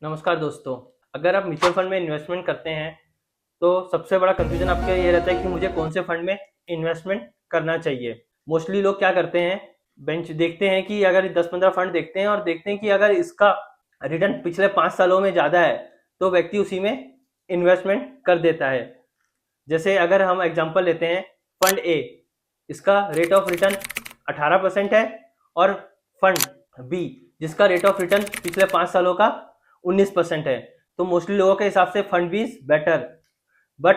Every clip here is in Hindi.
नमस्कार दोस्तों। अगर आप म्यूचुअल फंड में इन्वेस्टमेंट करते हैं तो सबसे बड़ा कंफ्यूजन आपका ये रहता है कि मुझे कौन से फंड में इन्वेस्टमेंट करना चाहिए। मोस्टली लोग क्या करते हैं, बेंच देखते हैं कि अगर 10-15 फंड देखते हैं और देखते हैं कि अगर इसका रिटर्न पिछले 5 सालों में ज़्यादा है तो व्यक्ति उसी में इन्वेस्टमेंट कर देता है। जैसे अगर हम एग्जांपल लेते हैं फंड ए, इसका रेट ऑफ रिटर्न 18% है, और फंड बी जिसका रेट ऑफ रिटर्न पिछले 5 सालों का 19% है। तो मोस्टली लोगों के हिसाब से fund B is better, but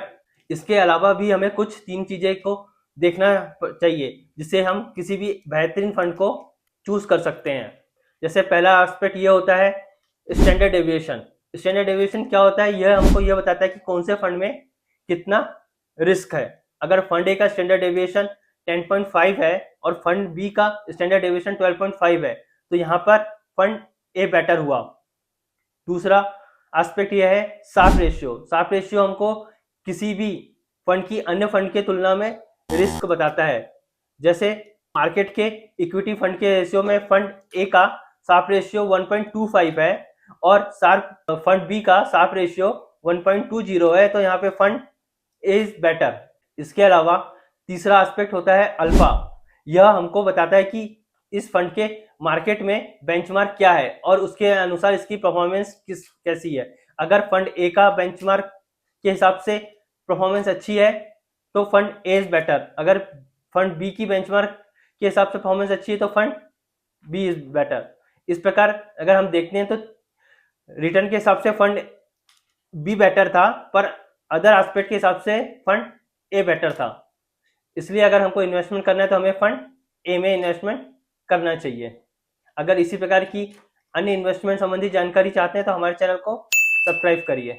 इसके अलावा भी हमें कुछ 3 चीज़ें को देखना चाहिए जिससे हम किसी भी बेहतरीन फंड को चूज कर सकते हैं। जैसे पहला एस्पेक्ट ये होता है स्टैंडर्ड डेविएशन। स्टैंडर्ड डेविएशन क्या होता है, यह हमको यह बताता है कि कौन से फंड में कितना रिस्क है। अगर फंड ए का स्टैंडर्ड डेविएशन 10.5 है और फंड बी का स्टैंडर्ड डेविएशन 12.5 है तो यहाँ पर फंड ए बेटर हुआ। दूसरा एस्पेक्ट यह है शार्प रेशियो। शार्प रेशियो हमको किसी भी फंड की अन्य फंड के तुलना में रिस्क बताता है। जैसे मार्केट के इक्विटी फंड के रेशियो में फंड ए का शार्प रेशियो 1.25 है और शार्प फंड बी का शार्प रेशियो 1.20 है, तो यहाँ पे फंड ए इज बेटर। इसके अलावा तीसरा एस्पेक्ट होता है अल्फा। यह हमको बताता है कि इस फंड के मार्केट में बेंचमार्क क्या है और उसके अनुसार इसकी परफॉर्मेंस कैसी है। अगर फंड ए का बेंचमार्क के हिसाब से परफॉर्मेंस अच्छी है तो फंड ए इज बेटर। अगर फंड बी की बेंचमार्क के हिसाब से परफॉर्मेंस अच्छी है तो फंड बी इज बेटर। इस प्रकार अगर हम देखते हैं तो रिटर्न के हिसाब से फंड बी बेटर था, पर अदर एस्पेक्ट के हिसाब से फंड ए बेटर था। इसलिए अगर हमको इन्वेस्टमेंट करना है तो हमें फंड ए में इन्वेस्टमेंट करना चाहिए। अगर इसी प्रकार की अन्य इन्वेस्टमेंट संबंधी जानकारी चाहते हैं तो हमारे चैनल को सब्सक्राइब करिए।